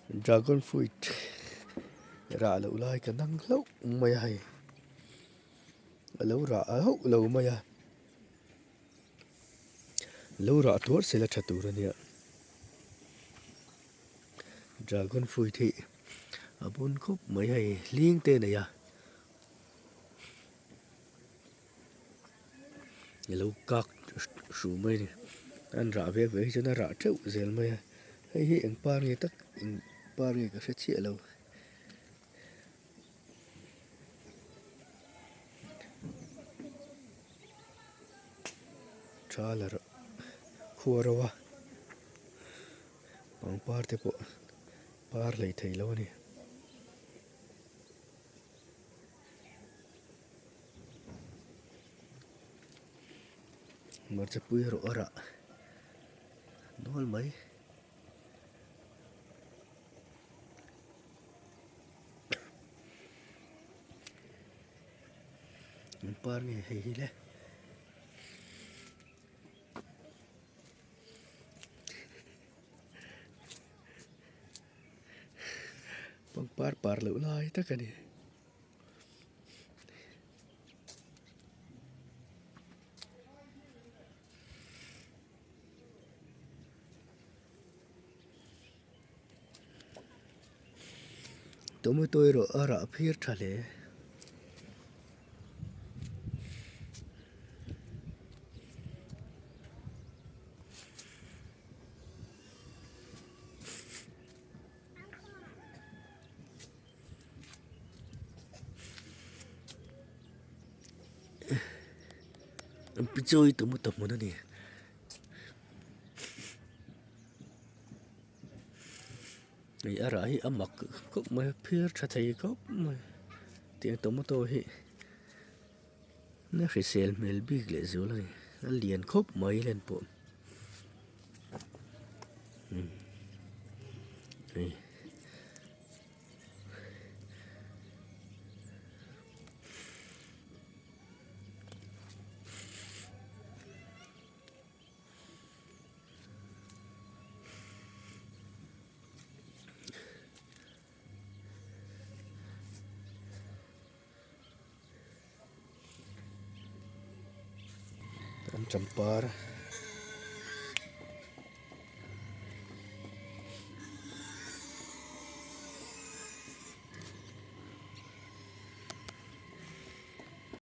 Dragon fruit ra lâu lai cái năng lâu mày hay lâu ra hậu lâu mày à lâu ra tuốt sẽ là chặt tủ rồi nè dragon fruit thì ở bốn khúc mấy hay liên tên này à lâu cắt sủ mày nè anh ra về với cho nó ra trâu dễ mày à hay hiện ba người tắc ba người có sẽ chia lâu trả là khua rồi à bằng par thì bộ par lấy thấy lâu nè mà chấp bui rồi ra nói mấy par nghe hay lẽ bằng par lâu lai tất cả nè tôi rồi ở ra phía trả lệ bị chơi tôi một tập một nè này ở lại âm mặc cốc mà phía trả thấy cốc mà tiếng tôi hi nó phải sel mel big lệ rồi này nó liền khóc mấy lên bộ này anh chăm par